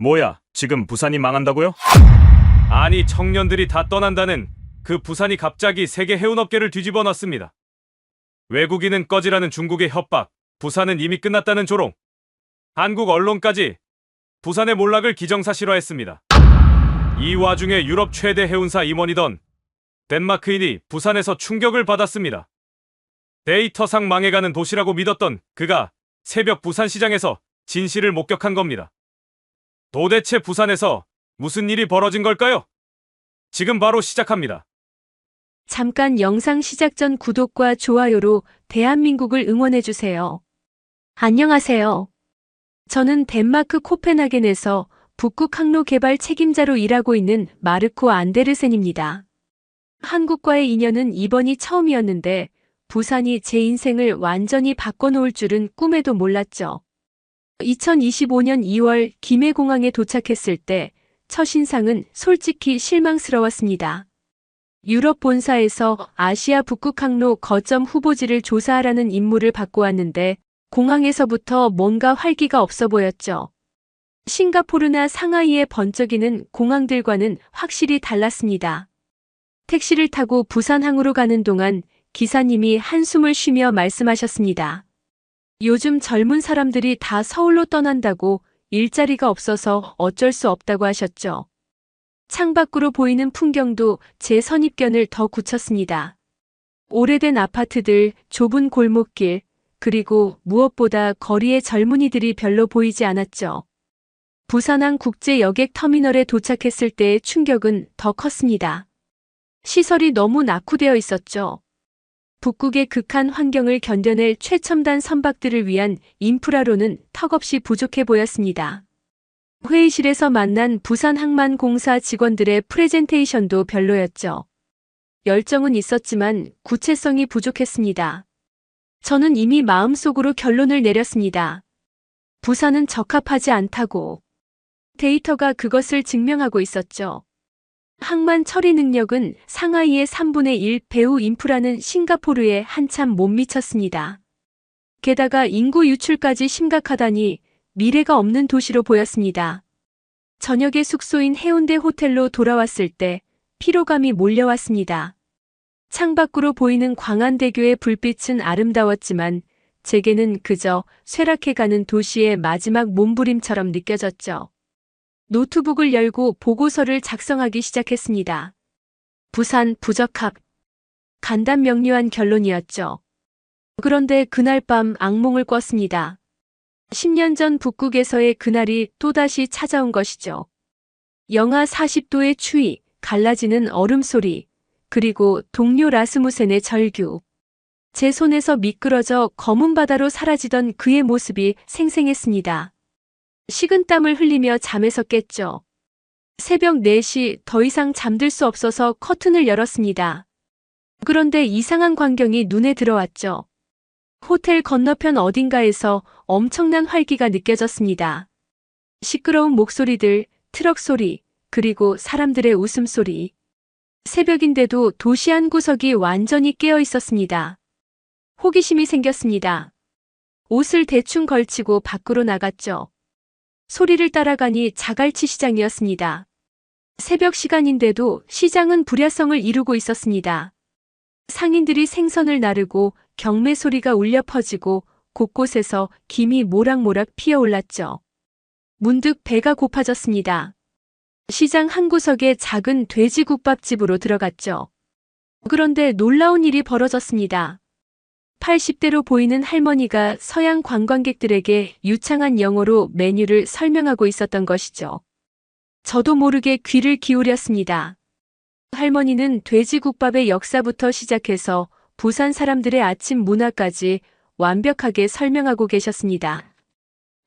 뭐야, 지금 부산이 망한다고요? 아니, 청년들이 다 떠난다는 그 부산이 갑자기 세계 해운업계를 뒤집어 놨습니다. 외국인은 꺼지라는 중국의 협박, 부산은 이미 끝났다는 조롱. 한국 언론까지 부산의 몰락을 기정사실화했습니다. 이 와중에 유럽 최대 해운사 임원이던 덴마크인이 부산에서 충격을 받았습니다. 데이터상 망해가는 도시라고 믿었던 그가 새벽 부산시장에서 진실을 목격한 겁니다. 도대체 부산에서 무슨 일이 벌어진 걸까요? 지금 바로 시작합니다. 잠깐 영상 시작 전 구독과 좋아요로 대한민국을 응원해주세요. 안녕하세요. 저는 덴마크 코펜하겐에서 북극 항로 개발 책임자로 일하고 있는 마르코 안데르센입니다. 한국과의 인연은 이번이 처음이었는데 부산이 제 인생을 완전히 바꿔놓을 줄은 꿈에도 몰랐죠. 2025년 2월 김해공항에 도착했을 때 첫인상은 솔직히 실망스러웠습니다. 유럽 본사에서 아시아 북극항로 거점 후보지를 조사하라는 임무를 받고 왔는데 공항에서부터 뭔가 활기가 없어 보였죠. 싱가포르나 상하이의 번쩍이는 공항들과는 확실히 달랐습니다. 택시를 타고 부산항으로 가는 동안 기사님이 한숨을 쉬며 말씀하셨습니다. 요즘 젊은 사람들이 다 서울로 떠난다고 일자리가 없어서 어쩔 수 없다고 하셨죠. 창밖으로 보이는 풍경도 제 선입견을 더 굳혔습니다. 오래된 아파트들, 좁은 골목길, 그리고 무엇보다 거리의 젊은이들이 별로 보이지 않았죠. 부산항 국제 여객 터미널에 도착했을 때의 충격은 더 컸습니다. 시설이 너무 낙후되어 있었죠. 북극의 극한 환경을 견뎌낼 최첨단 선박들을 위한 인프라로는 턱없이 부족해 보였습니다. 회의실에서 만난 부산항만공사 직원들의 프레젠테이션도 별로였죠. 열정은 있었지만 구체성이 부족했습니다. 저는 이미 마음속으로 결론을 내렸습니다. 부산은 적합하지 않다고. 데이터가 그것을 증명하고 있었죠. 항만 처리 능력은 상하이의 3분의 1 배후 인프라는 싱가포르에 한참 못 미쳤습니다. 게다가 인구 유출까지 심각하다니 미래가 없는 도시로 보였습니다. 저녁에 숙소인 해운대 호텔로 돌아왔을 때 피로감이 몰려왔습니다. 창밖으로 보이는 광안대교의 불빛은 아름다웠지만 제게는 그저 쇠락해가는 도시의 마지막 몸부림처럼 느껴졌죠. 노트북을 열고 보고서를 작성하기 시작했습니다. 부산 부적합. 간단 명료한 결론이었죠. 그런데 그날 밤 악몽을 꿨습니다. 10년 전 북극에서의 그날이 또다시 찾아온 것이죠. 영하 40도의 추위, 갈라지는 얼음 소리, 그리고 동료 라스무센의 절규. 제 손에서 미끄러져 검은 바다로 사라지던 그의 모습이 생생했습니다. 식은땀을 흘리며 잠에서 깼죠. 새벽 4시 더 이상 잠들 수 없어서 커튼을 열었습니다. 그런데 이상한 광경이 눈에 들어왔죠. 호텔 건너편 어딘가에서 엄청난 활기가 느껴졌습니다. 시끄러운 목소리들, 트럭 소리, 그리고 사람들의 웃음소리. 새벽인데도 도시 한 구석이 완전히 깨어 있었습니다. 호기심이 생겼습니다. 옷을 대충 걸치고 밖으로 나갔죠. 소리를 따라가니 자갈치 시장이었습니다. 새벽 시간인데도 시장은 불야성을 이루고 있었습니다. 상인들이 생선을 나르고 경매 소리가 울려 퍼지고 곳곳에서 김이 모락모락 피어올랐죠. 문득 배가 고파졌습니다. 시장 한 구석에 작은 돼지국밥집으로 들어갔죠. 그런데 놀라운 일이 벌어졌습니다. 80대로 보이는 할머니가 서양 관광객들에게 유창한 영어로 메뉴를 설명하고 있었던 것이죠. 저도 모르게 귀를 기울였습니다. 할머니는 돼지국밥의 역사부터 시작해서 부산 사람들의 아침 문화까지 완벽하게 설명하고 계셨습니다.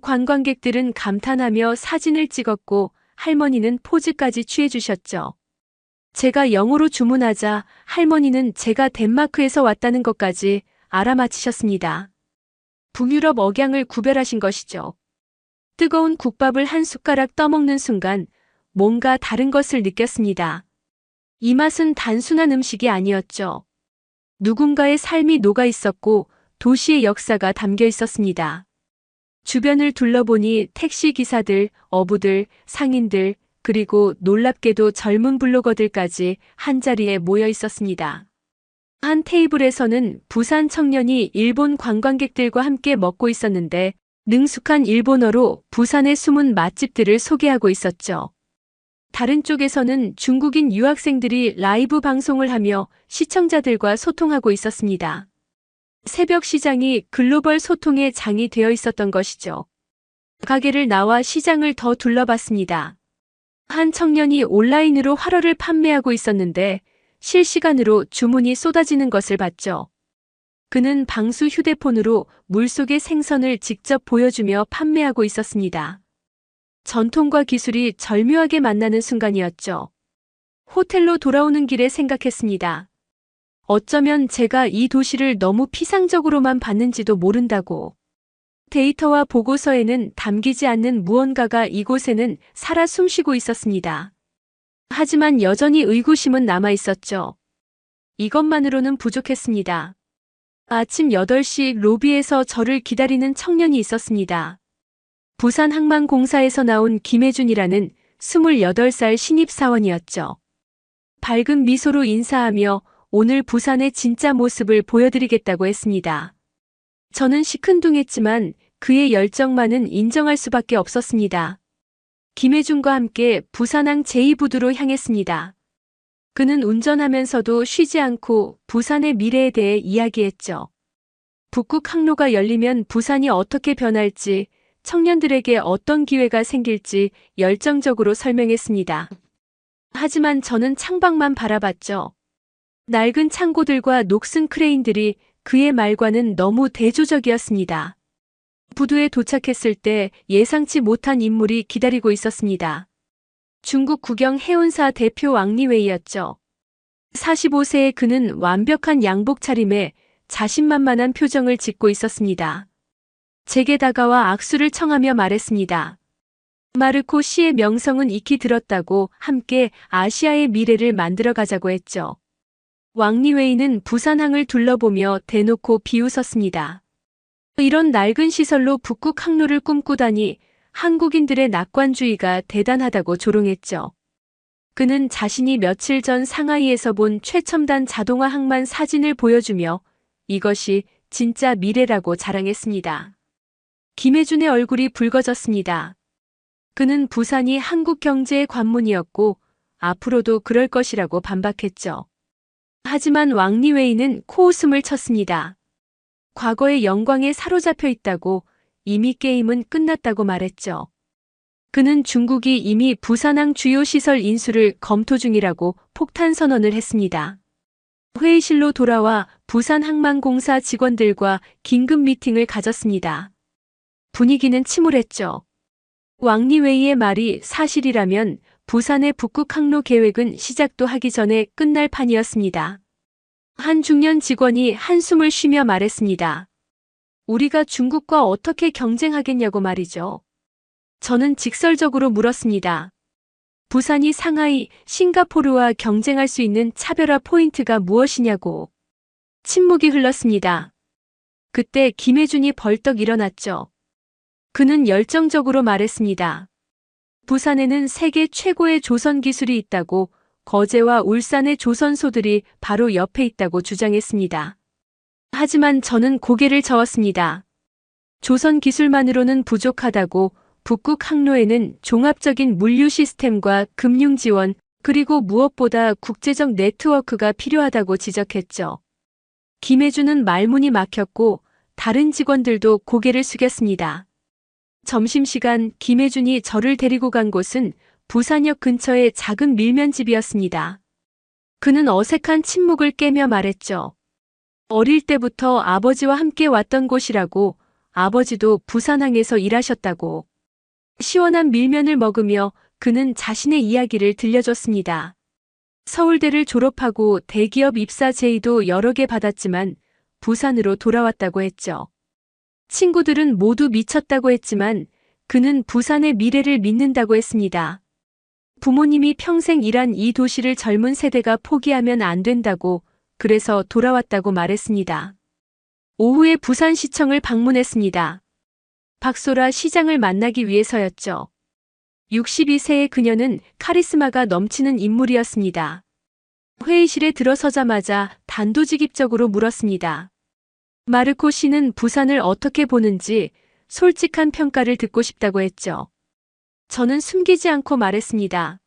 관광객들은 감탄하며 사진을 찍었고 할머니는 포즈까지 취해주셨죠. 제가 영어로 주문하자 할머니는 제가 덴마크에서 왔다는 것까지 알아맞히셨습니다. 북유럽 억양을 구별하신 것이죠. 뜨거운 국밥을 한 숟가락 떠먹는 순간 뭔가 다른 것을 느꼈습니다. 이 맛은 단순한 음식이 아니었죠. 누군가의 삶이 녹아 있었고 도시의 역사가 담겨 있었습니다. 주변을 둘러보니 택시 기사들, 어부들, 상인들, 그리고 놀랍게도 젊은 블로거들까지 한자리에 모여 있었습니다. 한 테이블에서는 부산 청년이 일본 관광객들과 함께 먹고 있었는데 능숙한 일본어로 부산의 숨은 맛집들을 소개하고 있었죠. 다른 쪽에서는 중국인 유학생들이 라이브 방송을 하며 시청자들과 소통하고 있었습니다. 새벽 시장이 글로벌 소통의 장이 되어 있었던 것이죠. 가게를 나와 시장을 더 둘러봤습니다. 한 청년이 온라인으로 활어를 판매하고 있었는데 실시간으로 주문이 쏟아지는 것을 봤죠. 그는 방수 휴대폰으로 물속의 생선을 직접 보여주며 판매하고 있었습니다. 전통과 기술이 절묘하게 만나는 순간이었죠. 호텔로 돌아오는 길에 생각했습니다. 어쩌면 제가 이 도시를 너무 피상적으로만 봤는지도 모른다고. 데이터와 보고서에는 담기지 않는 무언가가 이곳에는 살아 숨쉬고 있었습니다. 하지만 여전히 의구심은 남아 있었죠. 이것만으로는 부족했습니다. 아침 8시 로비에서 저를 기다리는 청년이 있었습니다. 부산항만공사에서 나온 김혜준이라는 28살 신입사원이었죠. 밝은 미소로 인사하며 오늘 부산의 진짜 모습을 보여드리겠다고 했습니다. 저는 시큰둥했지만 그의 열정만은 인정할 수밖에 없었습니다. 김혜준과 함께 부산항 제2부두로 향했습니다. 그는 운전하면서도 쉬지 않고 부산의 미래에 대해 이야기했죠. 북극 항로가 열리면 부산이 어떻게 변할지, 청년들에게 어떤 기회가 생길지 열정적으로 설명했습니다. 하지만 저는 창밖만 바라봤죠. 낡은 창고들과 녹슨 크레인들이 그의 말과는 너무 대조적이었습니다. 부두에 도착했을 때 예상치 못한 인물이 기다리고 있었습니다. 중국 국영 해운사 대표 왕리웨이였죠. 45세의 그는 완벽한 양복 차림에 자신만만한 표정을 짓고 있었습니다. 제게 다가와 악수를 청하며 말했습니다. 마르코 씨의 명성은 익히 들었다고 함께 아시아의 미래를 만들어 가자고 했죠. 왕리웨이는 부산항을 둘러보며 대놓고 비웃었습니다. 이런 낡은 시설로 북극 항로를 꿈꾸다니 한국인들의 낙관주의가 대단하다고 조롱했죠. 그는 자신이 며칠 전 상하이에서 본 최첨단 자동화 항만 사진을 보여주며 이것이 진짜 미래라고 자랑했습니다. 김혜준의 얼굴이 붉어졌습니다. 그는 부산이 한국 경제의 관문이었고 앞으로도 그럴 것이라고 반박했죠. 하지만 왕리웨이는 코웃음을 쳤습니다. 과거의 영광에 사로잡혀 있다고, 이미 게임은 끝났다고 말했죠. 그는 중국이 이미 부산항 주요 시설 인수를 검토 중이라고 폭탄 선언을 했습니다. 회의실로 돌아와 부산항만공사 직원들과 긴급 미팅을 가졌습니다. 분위기는 침울했죠. 왕리웨이의 말이 사실이라면 부산의 북극 항로 계획은 시작도 하기 전에 끝날 판이었습니다. 한 중년 직원이 한숨을 쉬며 말했습니다. 우리가 중국과 어떻게 경쟁하겠냐고 말이죠. 저는 직설적으로 물었습니다. 부산이 상하이, 싱가포르와 경쟁할 수 있는 차별화 포인트가 무엇이냐고. 침묵이 흘렀습니다. 그때 김혜준이 벌떡 일어났죠. 그는 열정적으로 말했습니다. 부산에는 세계 최고의 조선 기술이 있다고, 거제와 울산의 조선소들이 바로 옆에 있다고 주장했습니다. 하지만 저는 고개를 저었습니다. 조선 기술만으로는 부족하다고, 북극 항로에는 종합적인 물류 시스템과 금융 지원, 그리고 무엇보다 국제적 네트워크가 필요하다고 지적했죠. 김혜준은 말문이 막혔고 다른 직원들도 고개를 숙였습니다. 점심시간 김혜준이 저를 데리고 간 곳은 부산역 근처의 작은 밀면집이었습니다. 그는 어색한 침묵을 깨며 말했죠. 어릴 때부터 아버지와 함께 왔던 곳이라고, 아버지도 부산항에서 일하셨다고. 시원한 밀면을 먹으며 그는 자신의 이야기를 들려줬습니다. 서울대를 졸업하고 대기업 입사 제의도 여러 개 받았지만 부산으로 돌아왔다고 했죠. 친구들은 모두 미쳤다고 했지만 그는 부산의 미래를 믿는다고 했습니다. 부모님이 평생 일한 이 도시를 젊은 세대가 포기하면 안 된다고, 그래서 돌아왔다고 말했습니다. 오후에 부산시청을 방문했습니다. 박소라 시장을 만나기 위해서였죠. 62세의 그녀는 카리스마가 넘치는 인물이었습니다. 회의실에 들어서자마자 단도직입적으로 물었습니다. 마르코 씨는 부산을 어떻게 보는지 솔직한 평가를 듣고 싶다고 했죠. 저는 숨기지 않고 말했습니다.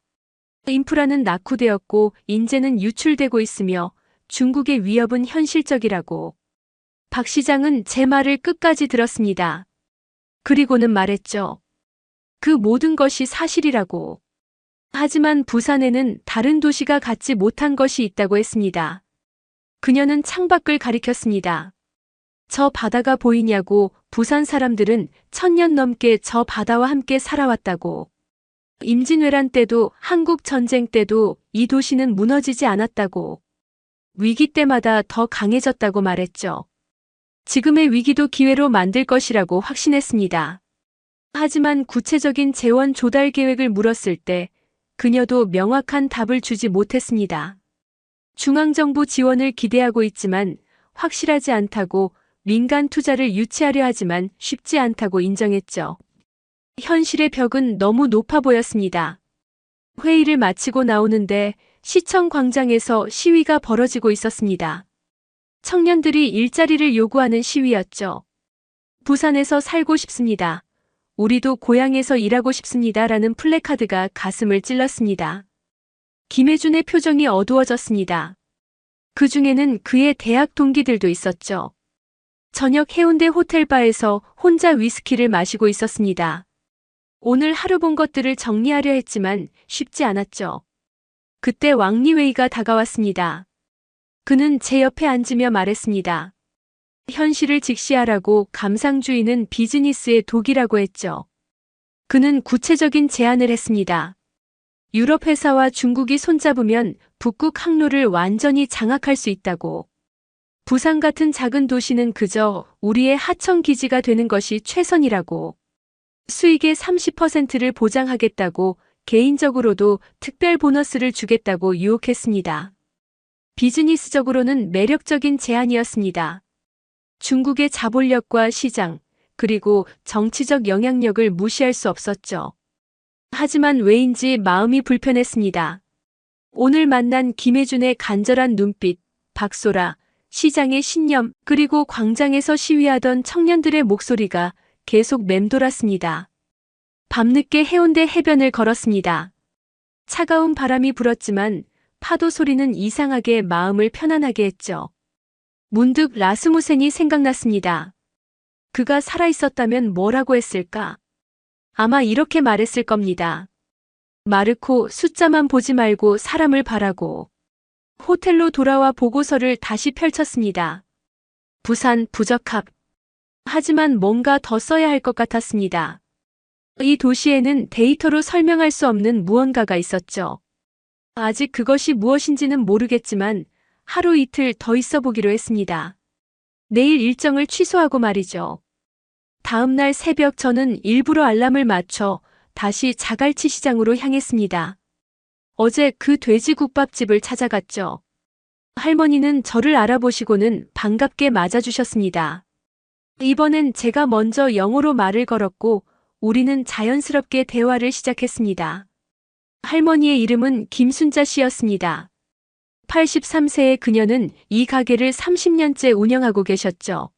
인프라는 낙후되었고 인재는 유출되고 있으며 중국의 위협은 현실적이라고. 박 시장은 제 말을 끝까지 들었습니다. 그리고는 말했죠. 그 모든 것이 사실이라고. 하지만 부산에는 다른 도시가 갖지 못한 것이 있다고 했습니다. 그녀는 창밖을 가리켰습니다. 저 바다가 보이냐고. 부산 사람들은 1000년 넘게 저 바다와 함께 살아왔다고. 임진왜란 때도 한국 전쟁 때도 이 도시는 무너지지 않았다고. 위기 때마다 더 강해졌다고 말했죠. 지금의 위기도 기회로 만들 것이라고 확신했습니다. 하지만 구체적인 재원 조달 계획을 물었을 때 그녀도 명확한 답을 주지 못했습니다. 중앙정부 지원을 기대하고 있지만 확실하지 않다고, 민간 투자를 유치하려 하지만 쉽지 않다고 인정했죠. 현실의 벽은 너무 높아 보였습니다. 회의를 마치고 나오는데 시청 광장에서 시위가 벌어지고 있었습니다. 청년들이 일자리를 요구하는 시위였죠. 부산에서 살고 싶습니다. 우리도 고향에서 일하고 싶습니다. 라는 플래카드가 가슴을 찔렀습니다. 김혜준의 표정이 어두워졌습니다. 그 중에는 그의 대학 동기들도 있었죠. 저녁 해운대 호텔바에서 혼자 위스키를 마시고 있었습니다. 오늘 하루 본 것들을 정리하려 했지만 쉽지 않았죠. 그때 왕리웨이가 다가왔습니다. 그는 제 옆에 앉으며 말했습니다. 현실을 직시하라고. 감상주의는 비즈니스의 독이라고 했죠. 그는 구체적인 제안을 했습니다. 유럽 회사와 중국이 손잡으면 북극 항로를 완전히 장악할 수 있다고. 부산 같은 작은 도시는 그저 우리의 하청 기지가 되는 것이 최선이라고. 수익의 30%를 보장하겠다고, 개인적으로도 특별 보너스를 주겠다고 유혹했습니다. 비즈니스적으로는 매력적인 제안이었습니다. 중국의 자본력과 시장, 그리고 정치적 영향력을 무시할 수 없었죠. 하지만 왜인지 마음이 불편했습니다. 오늘 만난 김혜준의 간절한 눈빛, 박소라, 시장의 신념, 그리고 광장에서 시위하던 청년들의 목소리가 계속 맴돌았습니다. 밤늦게 해운대 해변을 걸었습니다. 차가운 바람이 불었지만 파도 소리는 이상하게 마음을 편안하게 했죠. 문득 라스무센이 생각났습니다. 그가 살아있었다면 뭐라고 했을까? 아마 이렇게 말했을 겁니다. 마르코, 숫자만 보지 말고 사람을 바라고. 호텔로 돌아와 보고서를 다시 펼쳤습니다. 부산 부적합. 하지만 뭔가 더 써야 할 것 같았습니다. 이 도시에는 데이터로 설명할 수 없는 무언가가 있었죠. 아직 그것이 무엇인지는 모르겠지만 하루 이틀 더 있어 보기로 했습니다. 내일 일정을 취소하고 말이죠. 다음 날 새벽 저는 일부러 알람을 맞춰 다시 자갈치 시장으로 향했습니다. 어제 그 돼지국밥집을 찾아갔죠. 할머니는 저를 알아보시고는 반갑게 맞아주셨습니다. 이번엔 제가 먼저 영어로 말을 걸었고 우리는 자연스럽게 대화를 시작했습니다. 할머니의 이름은 김순자 씨였습니다. 83세의 그녀는 이 가게를 30년째 운영하고 계셨죠.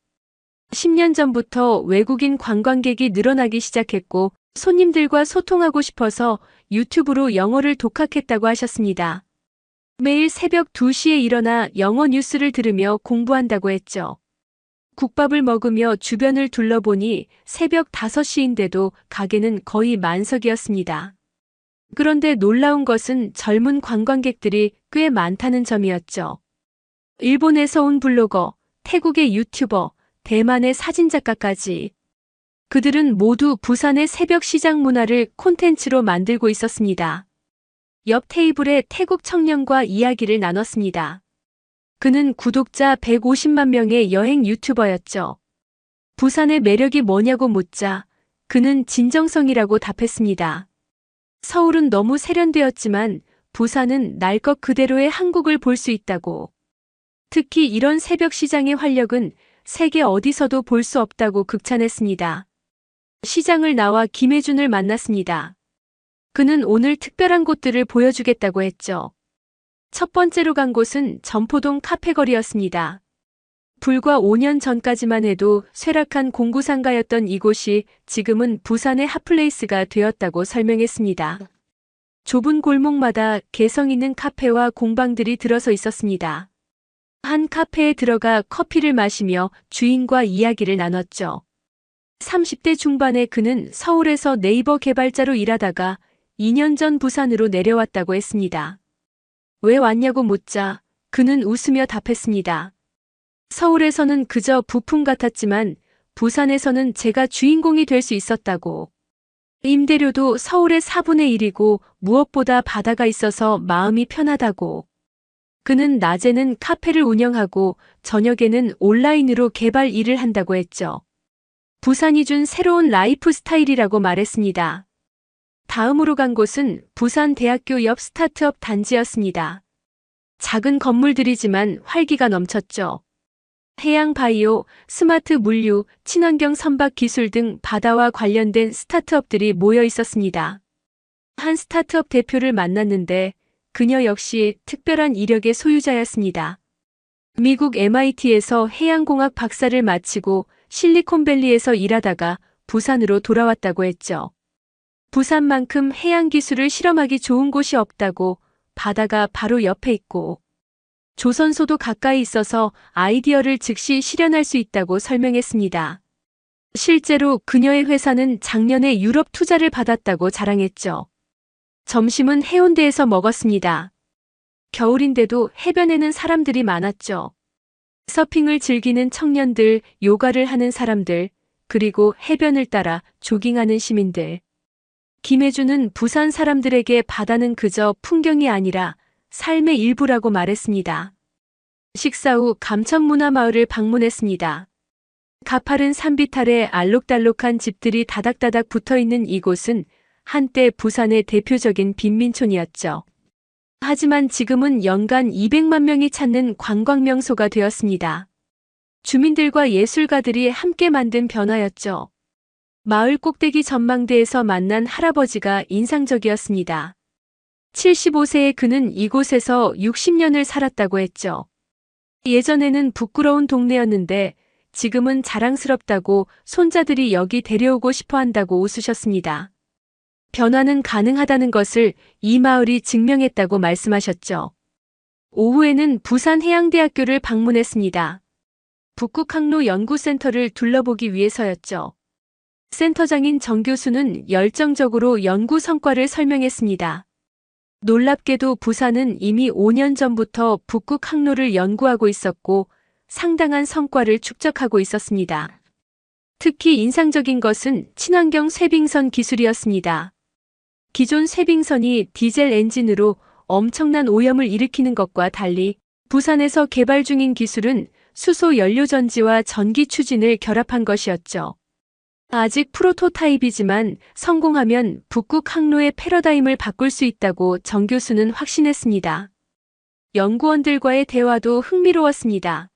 10년 전부터 외국인 관광객이 늘어나기 시작했고 손님들과 소통하고 싶어서 유튜브로 영어를 독학했다고 하셨습니다. 매일 새벽 2시에 일어나 영어 뉴스를 들으며 공부한다고 했죠. 국밥을 먹으며 주변을 둘러보니 새벽 5시인데도 가게는 거의 만석이었습니다. 그런데 놀라운 것은 젊은 관광객들이 꽤 많다는 점이었죠. 일본에서 온 블로거, 태국의 유튜버, 대만의 사진작가까지. 그들은 모두 부산의 새벽 시장 문화를 콘텐츠로 만들고 있었습니다. 옆 테이블에 태국 청년과 이야기를 나눴습니다. 그는 구독자 150만 명의 여행 유튜버였죠. 부산의 매력이 뭐냐고 묻자 그는 진정성이라고 답했습니다. 서울은 너무 세련되었지만 부산은 날 것 그대로의 한국을 볼 수 있다고. 특히 이런 새벽 시장의 활력은 세계 어디서도 볼 수 없다고 극찬했습니다. 시장을 나와 김혜준을 만났습니다. 그는 오늘 특별한 곳들을 보여주겠다고 했죠. 첫 번째로 간 곳은 점포동 카페거리였습니다. 불과 5년 전까지만 해도 쇠락한 공구상가였던 이곳이 지금은 부산의 핫플레이스가 되었다고 설명했습니다. 좁은 골목마다 개성 있는 카페와 공방들이 들어서 있었습니다. 한 카페에 들어가 커피를 마시며 주인과 이야기를 나눴죠. 30대 중반의 그는 서울에서 네이버 개발자로 일하다가 2년 전 부산으로 내려왔다고 했습니다. 왜 왔냐고 묻자 그는 웃으며 답했습니다. 서울에서는 그저 부품 같았지만 부산에서는 제가 주인공이 될 수 있었다고. 임대료도 서울의 4분의 1이고 무엇보다 바다가 있어서 마음이 편하다고. 그는 낮에는 카페를 운영하고 저녁에는 온라인으로 개발 일을 한다고 했죠. 부산이 준 새로운 라이프 스타일이라고 말했습니다. 다음으로 간 곳은 부산대학교 옆 스타트업 단지였습니다. 작은 건물들이지만 활기가 넘쳤죠. 해양 바이오, 스마트 물류, 친환경 선박 기술 등 바다와 관련된 스타트업들이 모여 있었습니다. 한 스타트업 대표를 만났는데 그녀 역시 특별한 이력의 소유자였습니다. 미국 MIT에서 해양공학 박사를 마치고 실리콘밸리에서 일하다가 부산으로 돌아왔다고 했죠. 부산만큼 해양 기술을 실험하기 좋은 곳이 없다고, 바다가 바로 옆에 있고 조선소도 가까이 있어서 아이디어를 즉시 실현할 수 있다고 설명했습니다. 실제로 그녀의 회사는 작년에 유럽 투자를 받았다고 자랑했죠. 점심은 해운대에서 먹었습니다. 겨울인데도 해변에는 사람들이 많았죠. 서핑을 즐기는 청년들, 요가를 하는 사람들, 그리고 해변을 따라 조깅하는 시민들. 김혜준은 부산 사람들에게 바다는 그저 풍경이 아니라 삶의 일부라고 말했습니다. 식사 후 감천문화마을을 방문했습니다. 가파른 산비탈에 알록달록한 집들이 다닥다닥 붙어있는 이곳은 한때 부산의 대표적인 빈민촌이었죠. 하지만 지금은 연간 200만 명이 찾는 관광명소가 되었습니다. 주민들과 예술가들이 함께 만든 변화였죠. 마을 꼭대기 전망대에서 만난 할아버지가 인상적이었습니다. 75세의 그는 이곳에서 60년을 살았다고 했죠. 예전에는 부끄러운 동네였는데 지금은 자랑스럽다고 손자들이 여기 데려오고 싶어 한다고 웃으셨습니다. 변화는 가능하다는 것을 이 마을이 증명했다고 말씀하셨죠. 오후에는 부산해양대학교를 방문했습니다. 북극항로 연구센터를 둘러보기 위해서였죠. 센터장인 정 교수는 열정적으로 연구 성과를 설명했습니다. 놀랍게도 부산은 이미 5년 전부터 북극 항로를 연구하고 있었고 상당한 성과를 축적하고 있었습니다. 특히 인상적인 것은 친환경 쇄빙선 기술이었습니다. 기존 쇄빙선이 디젤 엔진으로 엄청난 오염을 일으키는 것과 달리 부산에서 개발 중인 기술은 수소 연료 전지와 전기 추진을 결합한 것이었죠. 아직 프로토타입이지만 성공하면 북극 항로의 패러다임을 바꿀 수 있다고 정 교수는 확신했습니다. 연구원들과의 대화도 흥미로웠습니다.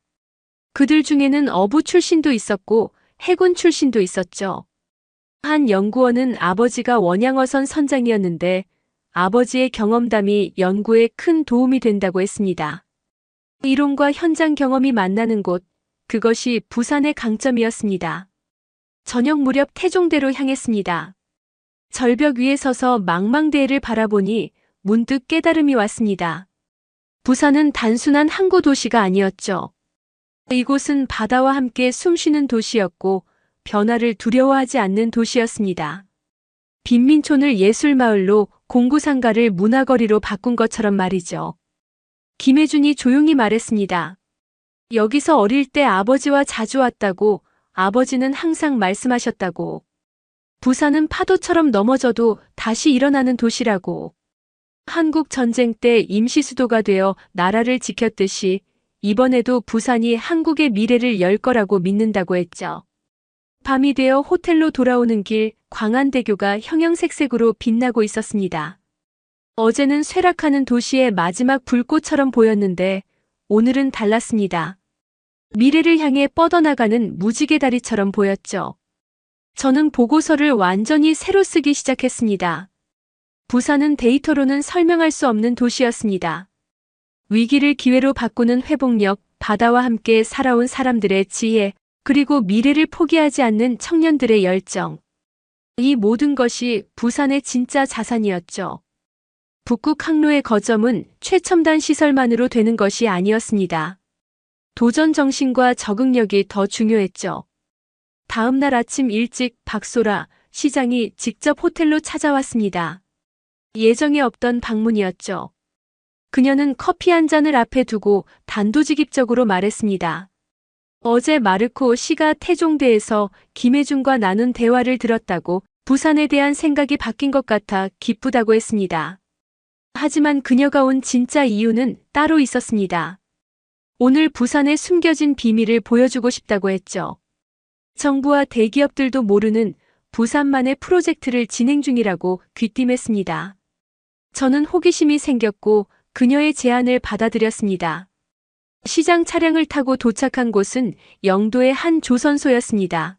그들 중에는 어부 출신도 있었고 해군 출신도 있었죠. 한 연구원은 아버지가 원양어선 선장이었는데 아버지의 경험담이 연구에 큰 도움이 된다고 했습니다. 이론과 현장 경험이 만나는 곳, 그것이 부산의 강점이었습니다. 저녁 무렵 태종대로 향했습니다. 절벽 위에 서서 망망대해를 바라보니 문득 깨달음이 왔습니다. 부산은 단순한 항구 도시가 아니었죠. 이곳은 바다와 함께 숨쉬는 도시였고 변화를 두려워하지 않는 도시였습니다. 빈민촌을 예술마을로 공구상가를 문화거리로 바꾼 것처럼 말이죠. 김혜준이 조용히 말했습니다. 여기서 어릴 때 아버지와 자주 왔다고, 아버지는 항상 말씀하셨다고. 부산은 파도처럼 넘어져도 다시 일어나는 도시라고. 한국 전쟁 때 임시수도가 되어 나라를 지켰듯이 이번에도 부산이 한국의 미래를 열 거라고 믿는다고 했죠. 밤이 되어 호텔로 돌아오는 길, 광안대교가 형형색색으로 빛나고 있었습니다. 어제는 쇠락하는 도시의 마지막 불꽃처럼 보였는데 오늘은 달랐습니다. 미래를 향해 뻗어나가는 무지개 다리처럼 보였죠. 저는 보고서를 완전히 새로 쓰기 시작했습니다. 부산은 데이터로는 설명할 수 없는 도시였습니다. 위기를 기회로 바꾸는 회복력, 바다와 함께 살아온 사람들의 지혜, 그리고 미래를 포기하지 않는 청년들의 열정. 이 모든 것이 부산의 진짜 자산이었죠. 북극 항로의 거점은 최첨단 시설만으로 되는 것이 아니었습니다. 도전 정신과 적응력이 더 중요했죠. 다음 날 아침 일찍 박소라 시장이 직접 호텔로 찾아왔습니다. 예정에 없던 방문이었죠. 그녀는 커피 한 잔을 앞에 두고 단도직입적으로 말했습니다. 어제 마르코 씨가 태종대에서 김혜중과 나눈 대화를 들었다고 부산에 대한 생각이 바뀐 것 같아 기쁘다고 했습니다. 하지만 그녀가 온 진짜 이유는 따로 있었습니다. 오늘 부산에 숨겨진 비밀을 보여주고 싶다고 했죠. 정부와 대기업들도 모르는 부산만의 프로젝트를 진행 중이라고 귀띔했습니다. 저는 호기심이 생겼고 그녀의 제안을 받아들였습니다. 시장 차량을 타고 도착한 곳은 영도의 한 조선소였습니다.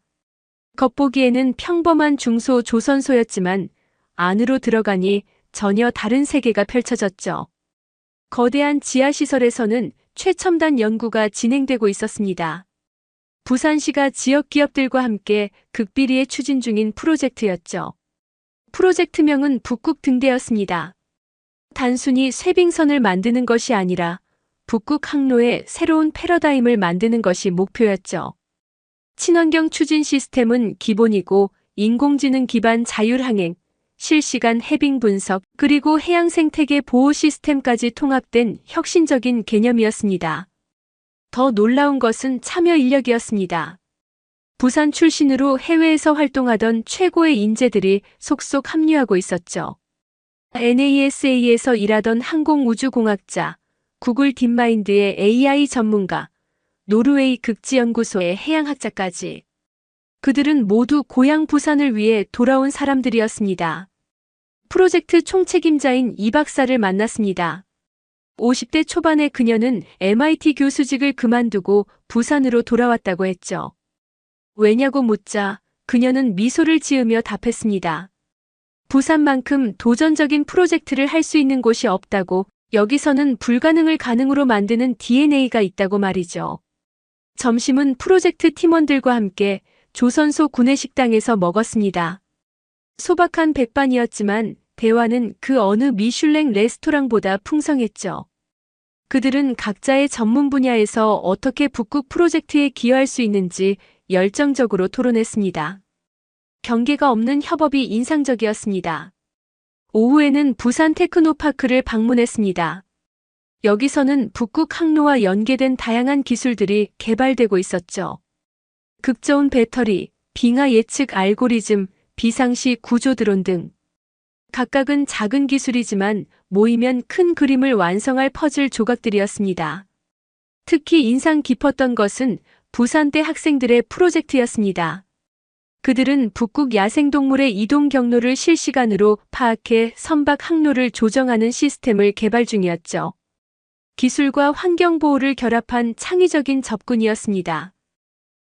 겉보기에는 평범한 중소 조선소였지만 안으로 들어가니 전혀 다른 세계가 펼쳐졌죠. 거대한 지하시설에서는 최첨단 연구가 진행되고 있었습니다. 부산시가 지역 기업들과 함께 극비리에 추진 중인 프로젝트였죠. 프로젝트명은 북극 등대였습니다. 단순히 쇄빙선을 만드는 것이 아니라 북극 항로의 새로운 패러다임을 만드는 것이 목표였죠. 친환경 추진 시스템은 기본이고 인공지능 기반 자율항행, 실시간 해빙 분석, 그리고 해양 생태계 보호 시스템까지 통합된 혁신적인 개념이었습니다. 더 놀라운 것은 참여 인력이었습니다. 부산 출신으로 해외에서 활동하던 최고의 인재들이 속속 합류하고 있었죠. NASA에서 일하던 항공우주공학자, 구글 딥마인드의 AI 전문가, 노르웨이 극지연구소의 해양학자까지. 그들은 모두 고향 부산을 위해 돌아온 사람들이었습니다. 프로젝트 총책임자인 이 박사를 만났습니다. 50대 초반의 그녀는 MIT 교수직을 그만두고 부산으로 돌아왔다고 했죠. 왜냐고 묻자 그녀는 미소를 지으며 답했습니다. 부산만큼 도전적인 프로젝트를 할 수 있는 곳이 없다고, 여기서는 불가능을 가능으로 만드는 DNA가 있다고 말이죠. 점심은 프로젝트 팀원들과 함께 조선소 구내식당에서 먹었습니다. 소박한 백반이었지만 대화는 그 어느 미슐랭 레스토랑보다 풍성했죠. 그들은 각자의 전문 분야에서 어떻게 북극 프로젝트에 기여할 수 있는지 열정적으로 토론했습니다. 경계가 없는 협업이 인상적이었습니다. 오후에는 부산 테크노파크를 방문했습니다. 여기서는 북극 항로와 연계된 다양한 기술들이 개발되고 있었죠. 극저온 배터리, 빙하 예측 알고리즘, 비상시 구조 드론 등. 각각은 작은 기술이지만 모이면 큰 그림을 완성할 퍼즐 조각들이었습니다. 특히 인상 깊었던 것은 부산대 학생들의 프로젝트였습니다. 그들은 북극 야생동물의 이동 경로를 실시간으로 파악해 선박 항로를 조정하는 시스템을 개발 중이었죠. 기술과 환경보호를 결합한 창의적인 접근이었습니다.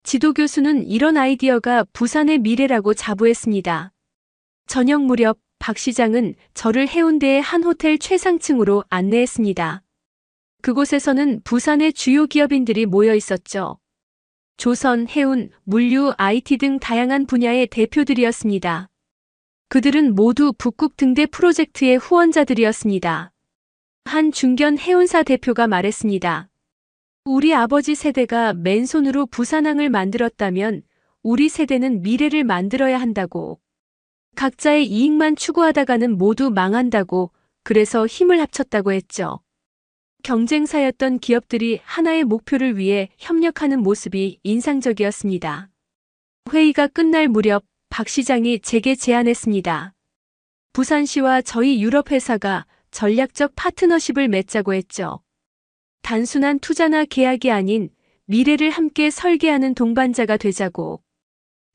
지도교수는 이런 아이디어가 부산의 미래라고 자부했습니다. 저녁 무렵 박 시장은 저를 해운대의 한 호텔 최상층으로 안내했습니다. 그곳에서는 부산의 주요 기업인들이 모여 있었죠. 조선, 해운, 물류, IT 등 다양한 분야의 대표들이었습니다. 그들은 모두 북극 등대 프로젝트의 후원자들이었습니다. 한 중견 해운사 대표가 말했습니다. 우리 아버지 세대가 맨손으로 부산항을 만들었다면 우리 세대는 미래를 만들어야 한다고. 각자의 이익만 추구하다가는 모두 망한다고, 그래서 힘을 합쳤다고 했죠. 경쟁사였던 기업들이 하나의 목표를 위해 협력하는 모습이 인상적이었습니다. 회의가 끝날 무렵 박 시장이 제게 제안했습니다. 부산시와 저희 유럽 회사가 전략적 파트너십을 맺자고 했죠. 단순한 투자나 계약이 아닌 미래를 함께 설계하는 동반자가 되자고.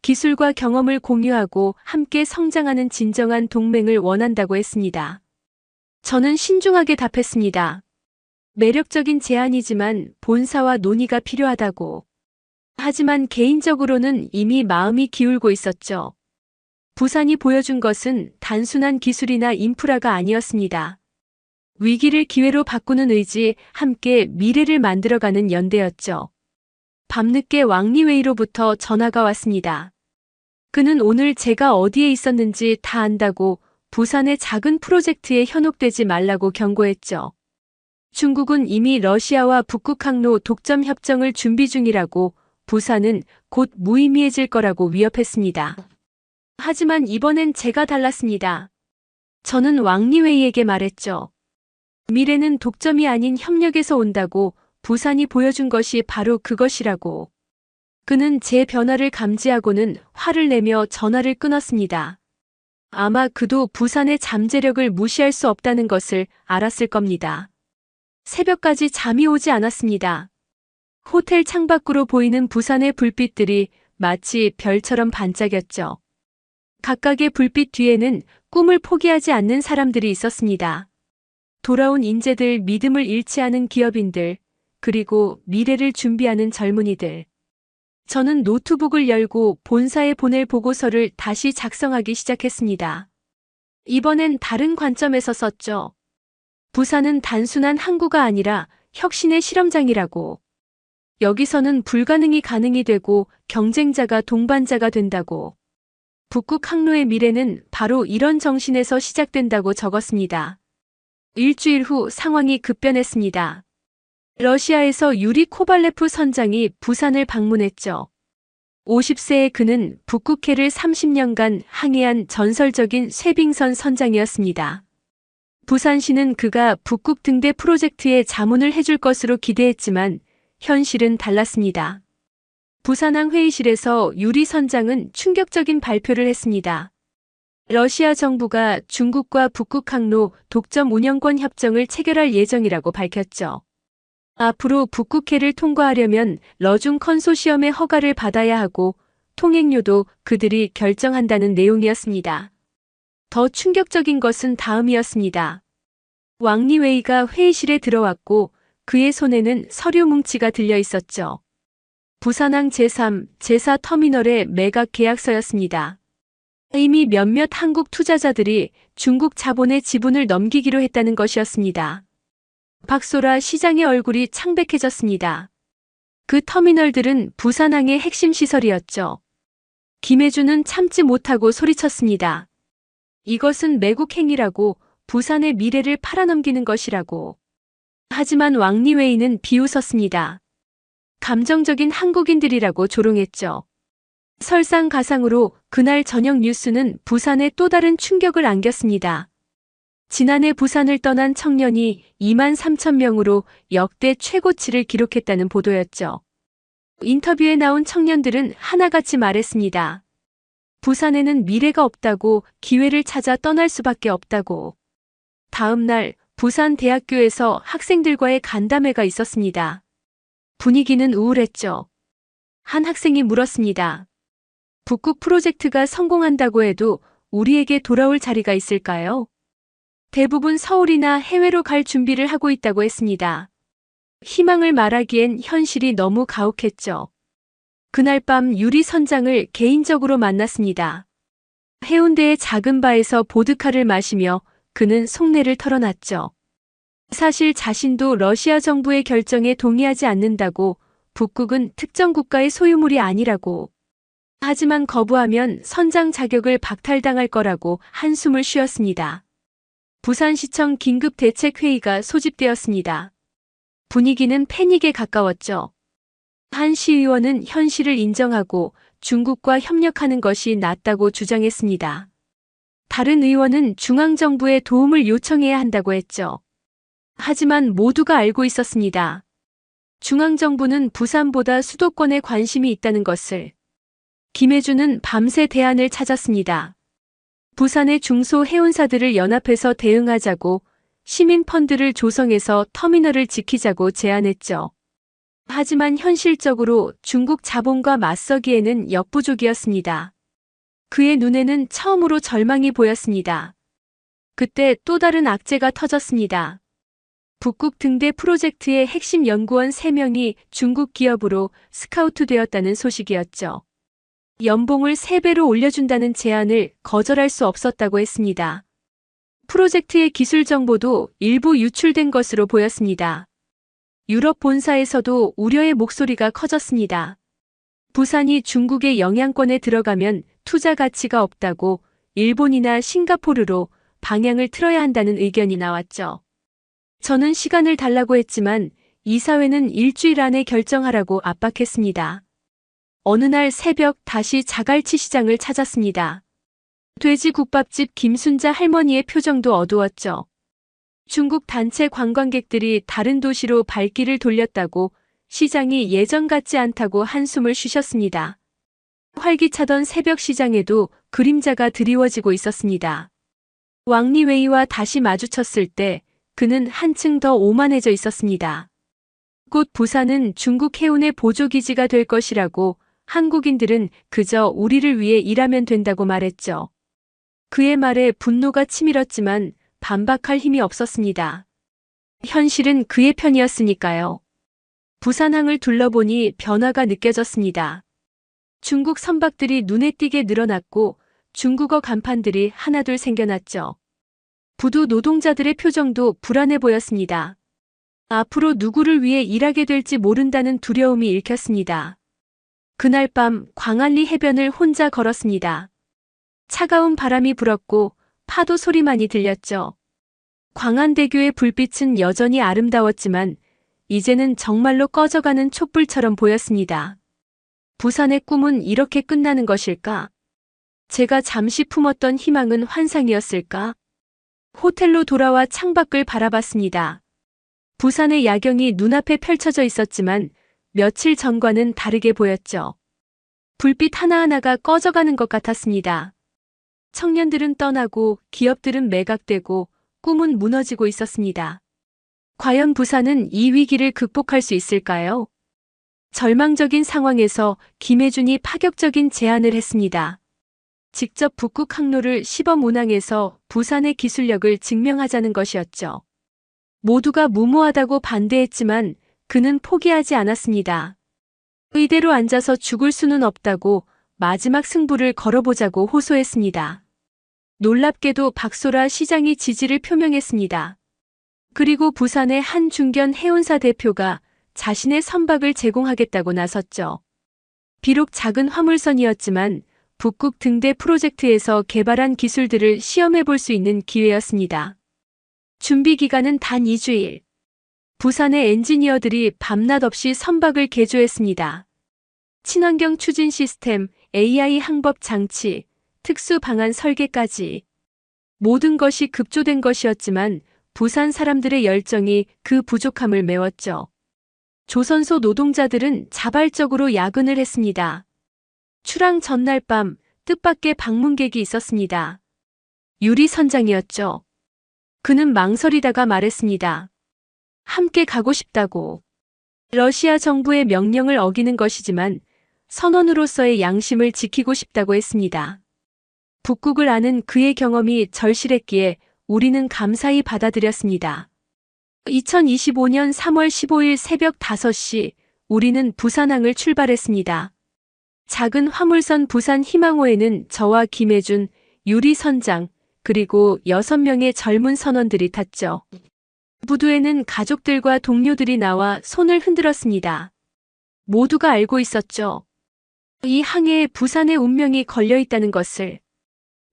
기술과 경험을 공유하고 함께 성장하는 진정한 동맹을 원한다고 했습니다. 저는 신중하게 답했습니다. 매력적인 제안이지만 본사와 논의가 필요하다고. 하지만 개인적으로는 이미 마음이 기울고 있었죠. 부산이 보여준 것은 단순한 기술이나 인프라가 아니었습니다. 위기를 기회로 바꾸는 의지, 함께 미래를 만들어가는 연대였죠. 밤늦게 왕리웨이로부터 전화가 왔습니다. 그는 오늘 제가 어디에 있었는지 다 안다고 부산의 작은 프로젝트에 현혹되지 말라고 경고했죠. 중국은 이미 러시아와 북극 항로 독점 협정을 준비 중이라고, 부산은 곧 무의미해질 거라고 위협했습니다. 하지만 이번엔 제가 달랐습니다. 저는 왕리웨이에게 말했죠. 미래는 독점이 아닌 협력에서 온다고, 부산이 보여준 것이 바로 그것이라고. 그는 제 변화를 감지하고는 화를 내며 전화를 끊었습니다. 아마 그도 부산의 잠재력을 무시할 수 없다는 것을 알았을 겁니다. 새벽까지 잠이 오지 않았습니다. 호텔 창밖으로 보이는 부산의 불빛들이 마치 별처럼 반짝였죠. 각각의 불빛 뒤에는 꿈을 포기하지 않는 사람들이 있었습니다. 돌아온 인재들, 믿음을 잃지 않은 기업인들, 그리고 미래를 준비하는 젊은이들. 저는 노트북을 열고 본사에 보낼 보고서를 다시 작성하기 시작했습니다. 이번엔 다른 관점에서 썼죠. 부산은 단순한 항구가 아니라 혁신의 실험장이라고. 여기서는 불가능이 가능이 되고 경쟁자가 동반자가 된다고. 북극 항로의 미래는 바로 이런 정신에서 시작된다고 적었습니다. 일주일 후 상황이 급변했습니다. 러시아에서 유리 코발레프 선장이 부산을 방문했죠. 50세의 그는 북극해를 30년간 항해한 전설적인 쇠빙선 선장이었습니다. 부산시는 그가 북극 등대 프로젝트에 자문을 해줄 것으로 기대했지만 현실은 달랐습니다. 부산항 회의실에서 유리 선장은 충격적인 발표를 했습니다. 러시아 정부가 중국과 북극 항로 독점 운영권 협정을 체결할 예정이라고 밝혔죠. 앞으로 북극해를 통과하려면 러중 컨소시엄의 허가를 받아야 하고 통행료도 그들이 결정한다는 내용이었습니다. 더 충격적인 것은 다음이었습니다. 왕리웨이가 회의실에 들어왔고 그의 손에는 서류 뭉치가 들려 있었죠. 부산항 제3, 제4 터미널의 매각 계약서였습니다. 이미 몇몇 한국 투자자들이 중국 자본의 지분을 넘기기로 했다는 것이었습니다. 박소라 시장의 얼굴이 창백해졌습니다. 그 터미널들은 부산항의 핵심 시설이었죠. 김혜주는 참지 못하고 소리쳤습니다. 이것은 매국 행위라고, 부산의 미래를 팔아넘기는 것이라고. 하지만 왕리웨이는 비웃었습니다. 감정적인 한국인들이라고 조롱했죠. 설상가상으로 그날 저녁 뉴스는 부산에 또 다른 충격을 안겼습니다. 지난해 부산을 떠난 청년이 2만 3천 명으로 역대 최고치를 기록했다는 보도였죠. 인터뷰에 나온 청년들은 하나같이 말했습니다. 부산에는 미래가 없다고, 기회를 찾아 떠날 수밖에 없다고. 다음 날 부산 대학교에서 학생들과의 간담회가 있었습니다. 분위기는 우울했죠. 한 학생이 물었습니다. 북극 프로젝트가 성공한다고 해도 우리에게 돌아올 자리가 있을까요? 대부분 서울이나 해외로 갈 준비를 하고 있다고 했습니다. 희망을 말하기엔 현실이 너무 가혹했죠. 그날 밤 유리 선장을 개인적으로 만났습니다. 해운대의 작은 바에서 보드카를 마시며 그는 속내를 털어놨죠. 사실 자신도 러시아 정부의 결정에 동의하지 않는다고, 북극은 특정 국가의 소유물이 아니라고. 하지만 거부하면 선장 자격을 박탈당할 거라고 한숨을 쉬었습니다. 부산시청 긴급대책회의가 소집되었습니다. 분위기는 패닉에 가까웠죠. 한 시의원은 현실을 인정하고 중국과 협력하는 것이 낫다고 주장했습니다. 다른 의원은 중앙정부에 도움을 요청해야 한다고 했죠. 하지만 모두가 알고 있었습니다. 중앙정부는 부산보다 수도권에 관심이 있다는 것을. 김혜주는 밤새 대안을 찾았습니다. 부산의 중소해운사들을 연합해서 대응하자고, 시민 펀드를 조성해서 터미널을 지키자고 제안했죠. 하지만 현실적으로 중국 자본과 맞서기에는 역부족이었습니다. 그의 눈에는 처음으로 절망이 보였습니다. 그때 또 다른 악재가 터졌습니다. 북극 등대 프로젝트의 핵심 연구원 3명이 중국 기업으로 스카우트 되었다는 소식이었죠. 연봉을 3배로 올려준다는 제안을 거절할 수 없었다고 했습니다. 프로젝트의 기술 정보도 일부 유출된 것으로 보였습니다. 유럽 본사에서도 우려의 목소리가 커졌습니다. 부산이 중국의 영향권에 들어가면 투자 가치가 없다고 일본이나 싱가포르로 방향을 틀어야 한다는 의견이 나왔죠. 저는 시간을 달라고 했지만 이사회는 일주일 안에 결정하라고 압박했습니다. 어느 날 새벽 다시 자갈치 시장을 찾았습니다. 돼지국밥집 김순자 할머니의 표정도 어두웠죠. 중국 단체 관광객들이 다른 도시로 발길을 돌렸다고 시장이 예전 같지 않다고 한숨을 쉬셨습니다. 활기차던 새벽 시장에도 그림자가 드리워지고 있었습니다. 왕리웨이와 다시 마주쳤을 때 그는 한층 더 오만해져 있었습니다. 곧 부산은 중국 해운의 보조기지가 될 것이라고 한국인들은 그저 우리를 위해 일하면 된다고 말했죠. 그의 말에 분노가 치밀었지만 반박할 힘이 없었습니다. 현실은 그의 편이었으니까요. 부산항을 둘러보니 변화가 느껴졌습니다. 중국 선박들이 눈에 띄게 늘어났고 중국어 간판들이 하나둘 생겨났죠. 부두 노동자들의 표정도 불안해 보였습니다. 앞으로 누구를 위해 일하게 될지 모른다는 두려움이 읽혔습니다. 그날 밤 광안리 해변을 혼자 걸었습니다. 차가운 바람이 불었고 파도 소리만이 들렸죠. 광안대교의 불빛은 여전히 아름다웠지만 이제는 정말로 꺼져가는 촛불처럼 보였습니다. 부산의 꿈은 이렇게 끝나는 것일까? 제가 잠시 품었던 희망은 환상이었을까? 호텔로 돌아와 창밖을 바라봤습니다. 부산의 야경이 눈앞에 펼쳐져 있었지만 며칠 전과는 다르게 보였죠. 불빛 하나하나가 꺼져가는 것 같았습니다. 청년들은 떠나고 기업들은 매각되고 꿈은 무너지고 있었습니다. 과연 부산은 이 위기를 극복할 수 있을까요? 절망적인 상황에서 김혜준이 파격적인 제안을 했습니다. 직접 북극 항로를 시범 운항해서 부산의 기술력을 증명하자는 것이었죠. 모두가 무모하다고 반대했지만 그는 포기하지 않았습니다. 의대로 앉아서 죽을 수는 없다고 마지막 승부를 걸어보자고 호소했습니다. 놀랍게도 박소라 시장이 지지를 표명했습니다. 그리고 부산의 한 중견 해운사 대표가 자신의 선박을 제공하겠다고 나섰죠. 비록 작은 화물선이었지만 북극 등대 프로젝트에서 개발한 기술들을 시험해 볼 수 있는 기회였습니다. 준비 기간은 단 2주일. 부산의 엔지니어들이 밤낮 없이 선박을 개조했습니다. 친환경 추진 시스템, AI 항법 장치, 특수 방안 설계까지. 모든 것이 급조된 것이었지만 부산 사람들의 열정이 그 부족함을 메웠죠. 조선소 노동자들은 자발적으로 야근을 했습니다. 출항 전날 밤 뜻밖의 방문객이 있었습니다. 유리 선장이었죠. 그는 망설이다가 말했습니다. 함께 가고 싶다고. 러시아 정부의 명령을 어기는 것이지만 선원으로서의 양심을 지키고 싶다고 했습니다. 북극을 아는 그의 경험이 절실했기에 우리는 감사히 받아들였습니다. 2025년 3월 15일 새벽 5시 우리는 부산항을 출발했습니다. 작은 화물선 부산 희망호에는 저와 김혜준, 유리 선장, 그리고 6명의 젊은 선원들이 탔죠. 부두에는 가족들과 동료들이 나와 손을 흔들었습니다. 모두가 알고 있었죠. 이 항해에 부산의 운명이 걸려 있다는 것을.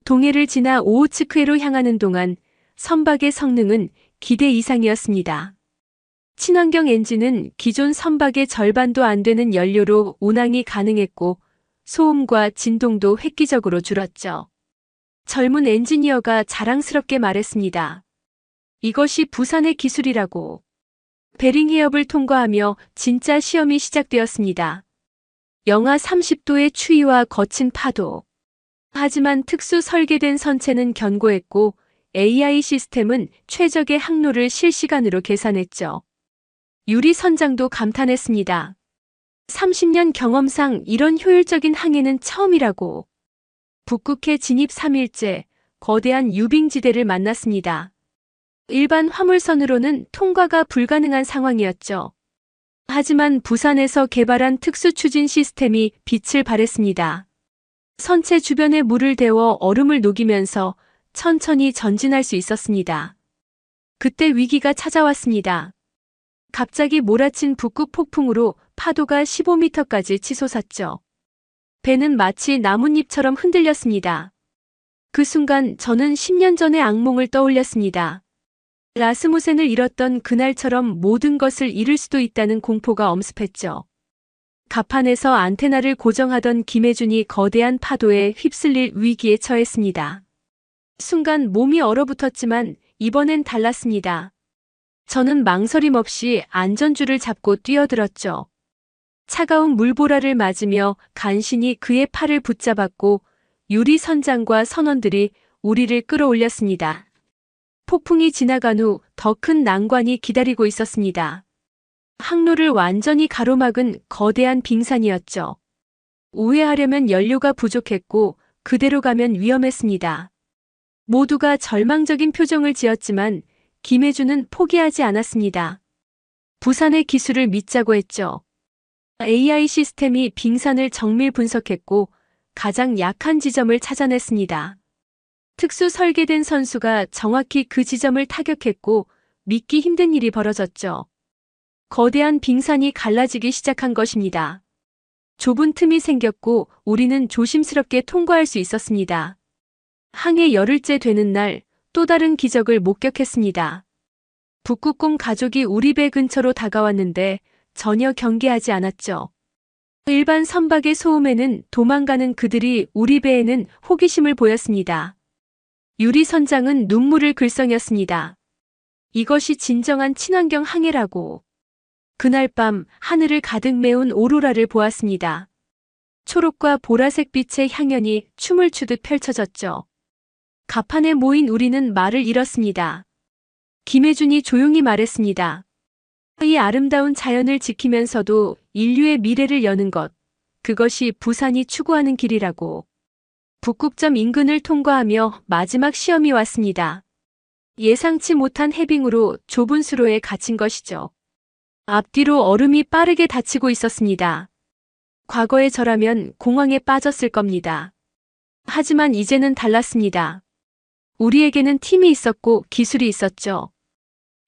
동해를 지나 오호츠크해로 향하는 동안 선박의 성능은 기대 이상이었습니다. 친환경 엔진은 기존 선박의 절반도 안 되는 연료로 운항이 가능했고 소음과 진동도 획기적으로 줄었죠. 젊은 엔지니어가 자랑스럽게 말했습니다. 이것이 부산의 기술이라고. 베링 해협을 통과하며 진짜 시험이 시작되었습니다. 영하 30도의 추위와 거친 파도. 하지만 특수 설계된 선체는 견고했고 AI 시스템은 최적의 항로를 실시간으로 계산했죠. 유리 선장도 감탄했습니다. 30년 경험상 이런 효율적인 항해는 처음이라고. 북극해 진입 3일째, 거대한 유빙지대를 만났습니다. 일반 화물선으로는 통과가 불가능한 상황이었죠. 하지만 부산에서 개발한 특수 추진 시스템이 빛을 발했습니다. 선체 주변에 물을 데워 얼음을 녹이면서 천천히 전진할 수 있었습니다. 그때 위기가 찾아왔습니다. 갑자기 몰아친 북극 폭풍으로 파도가 15m까지 치솟았죠. 배는 마치 나뭇잎처럼 흔들렸습니다. 그 순간 저는 10년 전의 악몽을 떠올렸습니다. 라스무센을 잃었던 그날처럼 모든 것을 잃을 수도 있다는 공포가 엄습했죠. 갑판에서 안테나를 고정하던 김혜준이 거대한 파도에 휩쓸릴 위기에 처했습니다. 순간 몸이 얼어붙었지만 이번엔 달랐습니다. 저는 망설임 없이 안전줄을 잡고 뛰어들었죠. 차가운 물보라를 맞으며 간신히 그의 팔을 붙잡았고 유리 선장과 선원들이 우리를 끌어올렸습니다. 폭풍이 지나간 후 더 큰 난관이 기다리고 있었습니다. 항로를 완전히 가로막은 거대한 빙산이었죠. 우회하려면 연료가 부족했고 그대로 가면 위험했습니다. 모두가 절망적인 표정을 지었지만 김혜준은 포기하지 않았습니다. 부산의 기술을 믿자고 했죠. AI 시스템이 빙산을 정밀 분석했고 가장 약한 지점을 찾아냈습니다. 특수 설계된 선수가 정확히 그 지점을 타격했고 믿기 힘든 일이 벌어졌죠. 거대한 빙산이 갈라지기 시작한 것입니다. 좁은 틈이 생겼고 우리는 조심스럽게 통과할 수 있었습니다. 항해 열흘째 되는 날 또 다른 기적을 목격했습니다. 북극곰 가족이 우리 배 근처로 다가왔는데 전혀 경계하지 않았죠. 일반 선박의 소음에는 도망가는 그들이 우리 배에는 호기심을 보였습니다. 유리 선장은 눈물을 글썽였습니다. 이것이 진정한 친환경 항해라고. 그날 밤 하늘을 가득 메운 오로라를 보았습니다. 초록과 보라색 빛의 향연이 춤을 추듯 펼쳐졌죠. 갑판에 모인 우리는 말을 잃었습니다. 김혜준이 조용히 말했습니다. 이 아름다운 자연을 지키면서도 인류의 미래를 여는 것, 그것이 부산이 추구하는 길이라고. 북극점 인근을 통과하며 마지막 시험이 왔습니다. 예상치 못한 해빙으로 좁은 수로에 갇힌 것이죠. 앞뒤로 얼음이 빠르게 닫히고 있었습니다. 과거의 저라면 공황에 빠졌을 겁니다. 하지만 이제는 달랐습니다. 우리에게는 팀이 있었고 기술이 있었죠.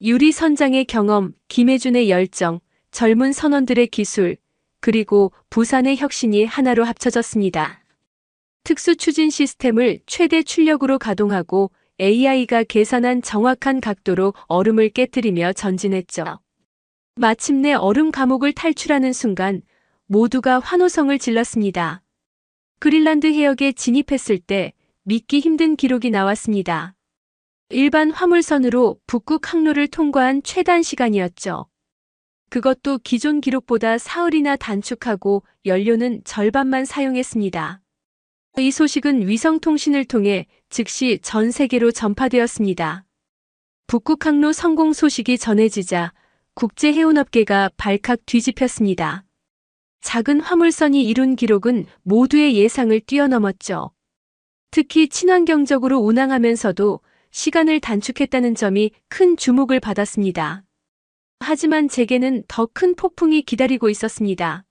유리 선장의 경험, 김혜준의 열정, 젊은 선원들의 기술, 그리고 부산의 혁신이 하나로 합쳐졌습니다. 특수 추진 시스템을 최대 출력으로 가동하고 AI가 계산한 정확한 각도로 얼음을 깨뜨리며 전진했죠. 마침내 얼음 감옥을 탈출하는 순간 모두가 환호성을 질렀습니다. 그린란드 해역에 진입했을 때 믿기 힘든 기록이 나왔습니다. 일반 화물선으로 북극 항로를 통과한 최단 시간이었죠. 그것도 기존 기록보다 사흘이나 단축하고 연료는 절반만 사용했습니다. 이 소식은 위성통신을 통해 즉시 전 세계로 전파되었습니다. 북극 항로 성공 소식이 전해지자 국제해운업계가 발칵 뒤집혔습니다. 작은 화물선이 이룬 기록은 모두의 예상을 뛰어넘었죠. 특히 친환경적으로 운항하면서도 시간을 단축했다는 점이 큰 주목을 받았습니다. 하지만 제게는 더 큰 폭풍이 기다리고 있었습니다.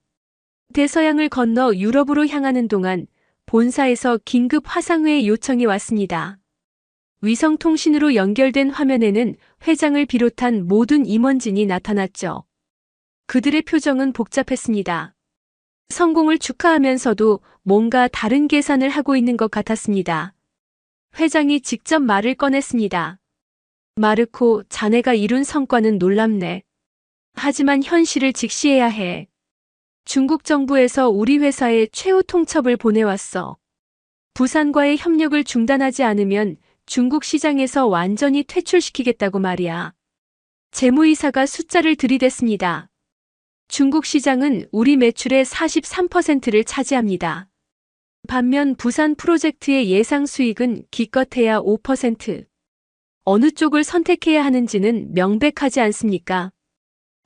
대서양을 건너 유럽으로 향하는 동안 본사에서 긴급 화상회의 요청이 왔습니다. 위성통신으로 연결된 화면에는 회장을 비롯한 모든 임원진이 나타났죠. 그들의 표정은 복잡했습니다. 성공을 축하하면서도 뭔가 다른 계산을 하고 있는 것 같았습니다. 회장이 직접 말을 꺼냈습니다. 마르코, 자네가 이룬 성과는 놀랍네. 하지만 현실을 직시해야 해. 중국 정부에서 우리 회사에 최후 통첩을 보내왔어. 부산과의 협력을 중단하지 않으면 중국 시장에서 완전히 퇴출시키겠다고 말이야. 재무이사가 숫자를 들이댔습니다. 중국 시장은 우리 매출의 43%를 차지합니다. 반면 부산 프로젝트의 예상 수익은 기껏해야 5%. 어느 쪽을 선택해야 하는지는 명백하지 않습니까?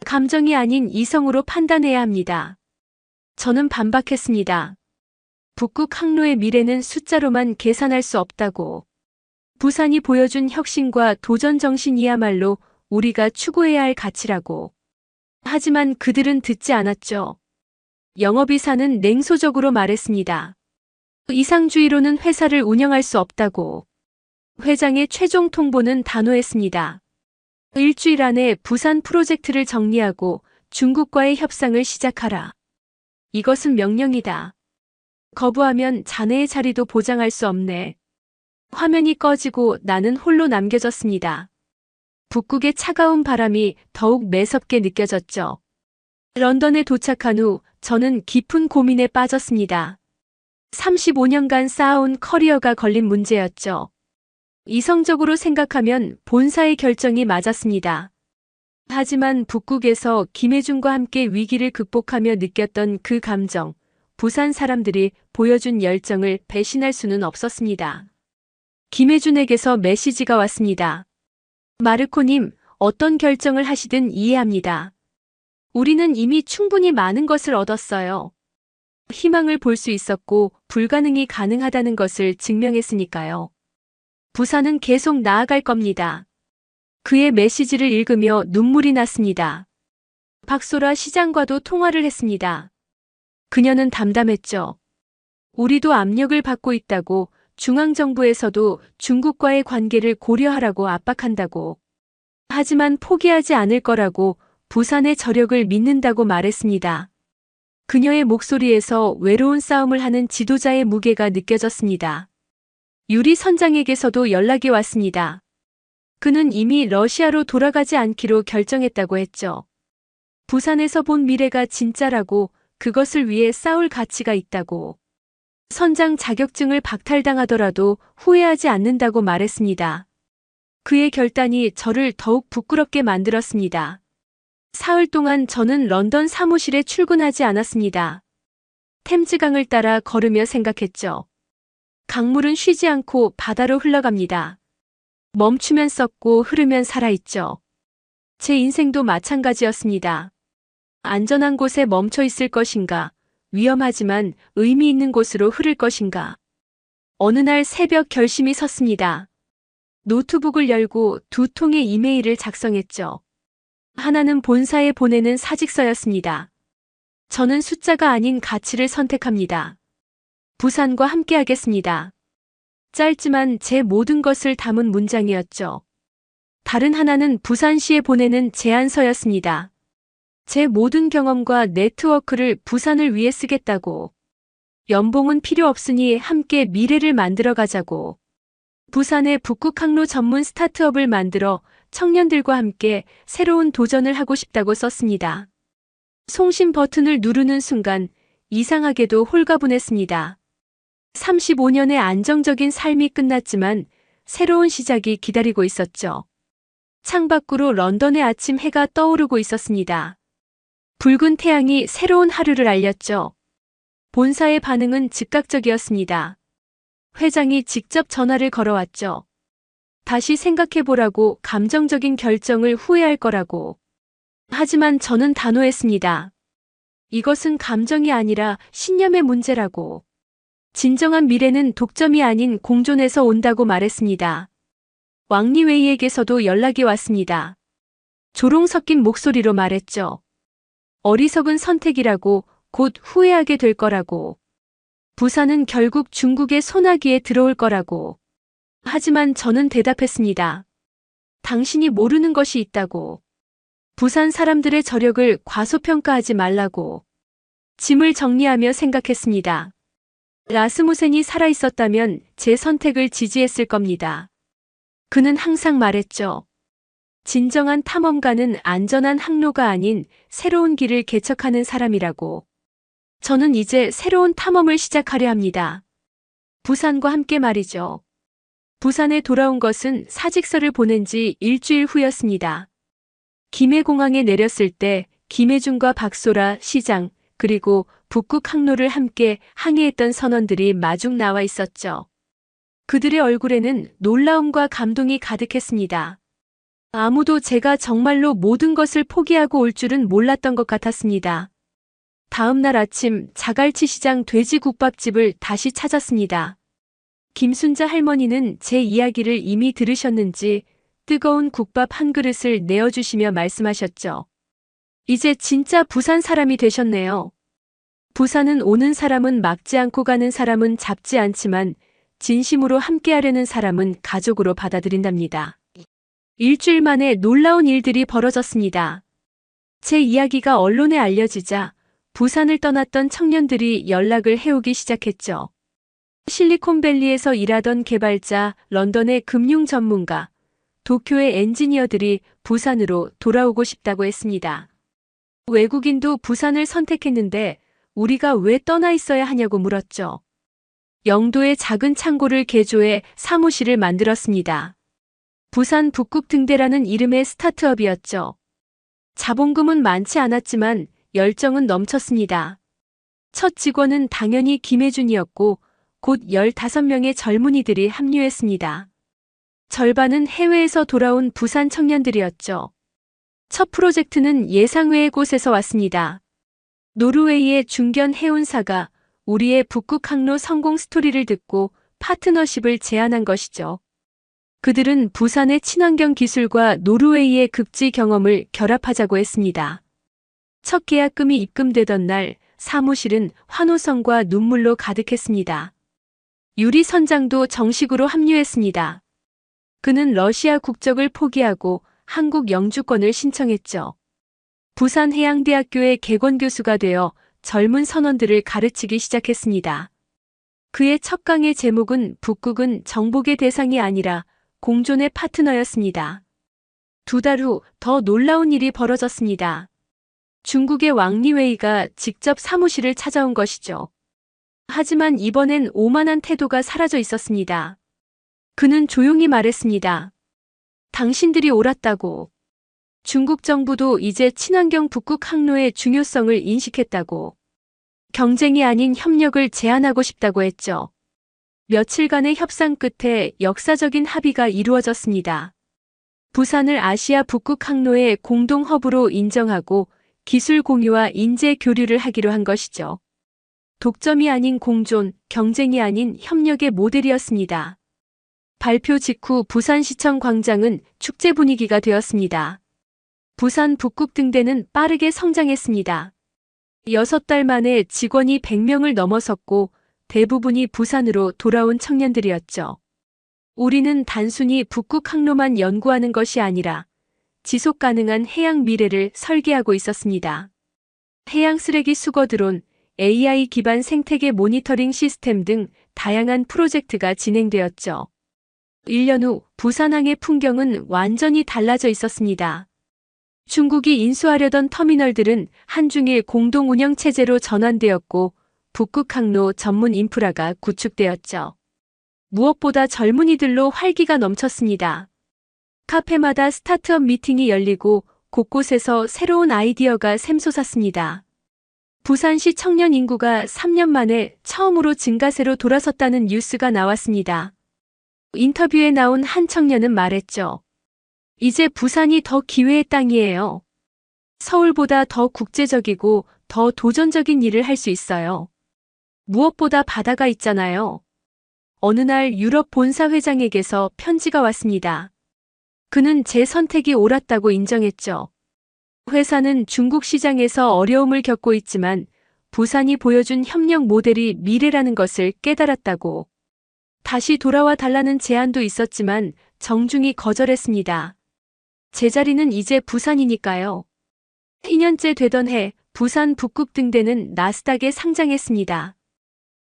감정이 아닌 이성으로 판단해야 합니다. 저는 반박했습니다. 북극 항로의 미래는 숫자로만 계산할 수 없다고. 부산이 보여준 혁신과 도전 정신이야말로 우리가 추구해야 할 가치라고. 하지만 그들은 듣지 않았죠. 영업이사는 냉소적으로 말했습니다. 이상주의로는 회사를 운영할 수 없다고. 회장의 최종 통보는 단호했습니다. 일주일 안에 부산 프로젝트를 정리하고 중국과의 협상을 시작하라. 이것은 명령이다. 거부하면 자네의 자리도 보장할 수 없네. 화면이 꺼지고 나는 홀로 남겨졌습니다. 북극의 차가운 바람이 더욱 매섭게 느껴졌죠. 런던에 도착한 후 저는 깊은 고민에 빠졌습니다. 35년간 쌓아온 커리어가 걸린 문제였죠. 이성적으로 생각하면 본사의 결정이 맞았습니다. 하지만 북극에서 김혜준과 함께 위기를 극복하며 느꼈던 그 감정, 부산 사람들이 보여준 열정을 배신할 수는 없었습니다. 김혜준에게서 메시지가 왔습니다. 마르코님, 어떤 결정을 하시든 이해합니다. 우리는 이미 충분히 많은 것을 얻었어요. 희망을 볼 수 있었고 불가능이 가능하다는 것을 증명했으니까요. 부산은 계속 나아갈 겁니다. 그의 메시지를 읽으며 눈물이 났습니다. 박소라 시장과도 통화를 했습니다. 그녀는 담담했죠. 우리도 압력을 받고 있다고, 중앙정부에서도 중국과의 관계를 고려하라고 압박한다고. 하지만 포기하지 않을 거라고, 부산의 저력을 믿는다고 말했습니다. 그녀의 목소리에서 외로운 싸움을 하는 지도자의 무게가 느껴졌습니다. 유리 선장에게서도 연락이 왔습니다. 그는 이미 러시아로 돌아가지 않기로 결정했다고 했죠. 부산에서 본 미래가 진짜라고, 그것을 위해 싸울 가치가 있다고. 선장 자격증을 박탈당하더라도 후회하지 않는다고 말했습니다. 그의 결단이 저를 더욱 부끄럽게 만들었습니다. 사흘 동안 저는 런던 사무실에 출근하지 않았습니다. 템즈강을 따라 걸으며 생각했죠. 강물은 쉬지 않고 바다로 흘러갑니다. 멈추면 썩고 흐르면 살아있죠. 제 인생도 마찬가지였습니다. 안전한 곳에 멈춰 있을 것인가, 위험하지만 의미 있는 곳으로 흐를 것인가. 어느 날 새벽 결심이 섰습니다. 노트북을 열고 2통의 이메일을 작성했죠. 하나는 본사에 보내는 사직서였습니다. 저는 숫자가 아닌 가치를 선택합니다. 부산과 함께하겠습니다. 짧지만 제 모든 것을 담은 문장이었죠. 다른 하나는 부산시에 보내는 제안서였습니다. 제 모든 경험과 네트워크를 부산을 위해 쓰겠다고. 연봉은 필요 없으니 함께 미래를 만들어 가자고. 부산의 북극 항로 전문 스타트업을 만들어 청년들과 함께 새로운 도전을 하고 싶다고 썼습니다. 송신 버튼을 누르는 순간 이상하게도 홀가분했습니다. 35년의 안정적인 삶이 끝났지만 새로운 시작이 기다리고 있었죠. 창밖으로 런던의 아침 해가 떠오르고 있었습니다. 붉은 태양이 새로운 하루를 알렸죠. 본사의 반응은 즉각적이었습니다. 회장이 직접 전화를 걸어왔죠. 다시 생각해보라고, 감정적인 결정을 후회할 거라고. 하지만 저는 단호했습니다. 이것은 감정이 아니라 신념의 문제라고. 진정한 미래는 독점이 아닌 공존에서 온다고 말했습니다. 왕리웨이에게서도 연락이 왔습니다. 조롱 섞인 목소리로 말했죠. 어리석은 선택이라고, 곧 후회하게 될 거라고. 부산은 결국 중국의 소나기에 들어올 거라고. 하지만 저는 대답했습니다. 당신이 모르는 것이 있다고. 부산 사람들의 저력을 과소평가하지 말라고. 짐을 정리하며 생각했습니다. 라스무센이 살아있었다면 제 선택을 지지했을 겁니다. 그는 항상 말했죠. 진정한 탐험가는 안전한 항로가 아닌 새로운 길을 개척하는 사람이라고. 저는 이제 새로운 탐험을 시작하려 합니다. 부산과 함께 말이죠. 부산에 돌아온 것은 사직서를 보낸 지 일주일 후였습니다. 김해공항에 내렸을 때 김혜준과 박소라 시장, 그리고 북극 항로를 함께 항해했던 선원들이 마중 나와 있었죠. 그들의 얼굴에는 놀라움과 감동이 가득했습니다. 아무도 제가 정말로 모든 것을 포기하고 올 줄은 몰랐던 것 같았습니다. 다음 날 아침 자갈치 시장 돼지국밥집을 다시 찾았습니다. 김순자 할머니는 제 이야기를 이미 들으셨는지 뜨거운 국밥 한 그릇을 내어주시며 말씀하셨죠. 이제 진짜 부산 사람이 되셨네요. 부산은 오는 사람은 막지 않고 가는 사람은 잡지 않지만 진심으로 함께하려는 사람은 가족으로 받아들인답니다. 일주일 만에 놀라운 일들이 벌어졌습니다. 제 이야기가 언론에 알려지자 부산을 떠났던 청년들이 연락을 해오기 시작했죠. 실리콘밸리에서 일하던 개발자, 런던의 금융 전문가, 도쿄의 엔지니어들이 부산으로 돌아오고 싶다고 했습니다. 외국인도 부산을 선택했는데 우리가 왜 떠나 있어야 하냐고 물었죠. 영도에 작은 창고를 개조해 사무실을 만들었습니다. 부산 북극등대라는 이름의 스타트업이었죠. 자본금은 많지 않았지만 열정은 넘쳤습니다. 첫 직원은 당연히 김혜준이었고 곧 15명의 젊은이들이 합류했습니다. 절반은 해외에서 돌아온 부산 청년들이었죠. 첫 프로젝트는 예상외의 곳에서 왔습니다. 노르웨이의 중견 해운사가 우리의 북극 항로 성공 스토리를 듣고 파트너십을 제안한 것이죠. 그들은 부산의 친환경 기술과 노르웨이의 극지 경험을 결합하자고 했습니다. 첫 계약금이 입금되던 날 사무실은 환호성과 눈물로 가득했습니다. 유리 선장도 정식으로 합류했습니다. 그는 러시아 국적을 포기하고 한국 영주권을 신청했죠. 부산해양대학교의 객원교수가 되어 젊은 선원들을 가르치기 시작했습니다. 그의 첫 강의 제목은 북극은 정복의 대상이 아니라 공존의 파트너였습니다. 2달 후 더 놀라운 일이 벌어졌습니다. 중국의 왕리웨이가 직접 사무실을 찾아온 것이죠. 하지만 이번엔 오만한 태도가 사라져 있었습니다. 그는 조용히 말했습니다. 당신들이 옳았다고. 중국 정부도 이제 친환경 북극 항로의 중요성을 인식했다고. 경쟁이 아닌 협력을 제안하고 싶다고 했죠. 며칠간의 협상 끝에 역사적인 합의가 이루어졌습니다. 부산을 아시아 북극 항로의 공동 허브로 인정하고 기술 공유와 인재 교류를 하기로 한 것이죠. 독점이 아닌 공존, 경쟁이 아닌 협력의 모델이었습니다. 발표 직후 부산시청 광장은 축제 분위기가 되었습니다. 부산 북극등대는 빠르게 성장했습니다. 6달 만에 직원이 100명을 넘어섰고 대부분이 부산으로 돌아온 청년들이었죠. 우리는 단순히 북극 항로만 연구하는 것이 아니라 지속 가능한 해양 미래를 설계하고 있었습니다. 해양 쓰레기 수거 드론, AI 기반 생태계 모니터링 시스템 등 다양한 프로젝트가 진행되었죠. 1년 후 부산항의 풍경은 완전히 달라져 있었습니다. 중국이 인수하려던 터미널들은 한중일 공동 운영 체제로 전환되었고 북극항로 전문 인프라가 구축되었죠. 무엇보다 젊은이들로 활기가 넘쳤습니다. 카페마다 스타트업 미팅이 열리고 곳곳에서 새로운 아이디어가 샘솟았습니다. 부산시 청년 인구가 3년 만에 처음으로 증가세로 돌아섰다는 뉴스가 나왔습니다. 인터뷰에 나온 한 청년은 말했죠. 이제 부산이 더 기회의 땅이에요. 서울보다 더 국제적이고 더 도전적인 일을 할 수 있어요. 무엇보다 바다가 있잖아요. 어느 날 유럽 본사 회장에게서 편지가 왔습니다. 그는 제 선택이 옳았다고 인정했죠. 회사는 중국 시장에서 어려움을 겪고 있지만 부산이 보여준 협력 모델이 미래라는 것을 깨달았다고. 다시 돌아와 달라는 제안도 있었지만 정중히 거절했습니다. 제자리는 이제 부산이니까요. 2년째 되던 해 부산 북극등대는 나스닥에 상장했습니다.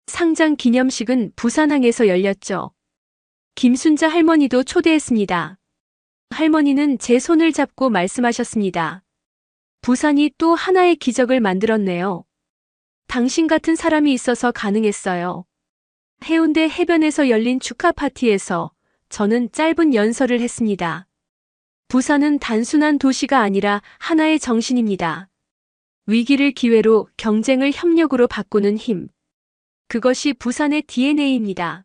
상장 기념식은 부산항에서 열렸죠. 김순자 할머니도 초대했습니다. 할머니는 제 손을 잡고 말씀하셨습니다. 부산이 또 하나의 기적을 만들었네요. 당신 같은 사람이 있어서 가능했어요. 해운대 해변에서 열린 축하 파티에서 저는 짧은 연설을 했습니다. 부산은 단순한 도시가 아니라 하나의 정신입니다. 위기를 기회로, 경쟁을 협력으로 바꾸는 힘. 그것이 부산의 DNA입니다.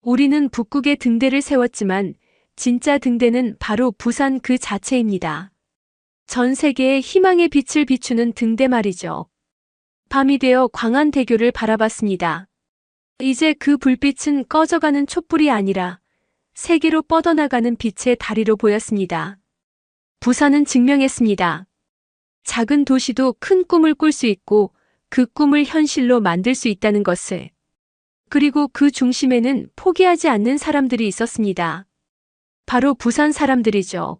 우리는 북극의 등대를 세웠지만 진짜 등대는 바로 부산 그 자체입니다. 전 세계에 희망의 빛을 비추는 등대 말이죠. 밤이 되어 광안대교를 바라봤습니다. 이제 그 불빛은 꺼져가는 촛불이 아니라 세계로 뻗어나가는 빛의 다리로 보였습니다. 부산은 증명했습니다. 작은 도시도 큰 꿈을 꿀 수 있고 그 꿈을 현실로 만들 수 있다는 것을. 그리고 그 중심에는 포기하지 않는 사람들이 있었습니다. 바로 부산 사람들이죠.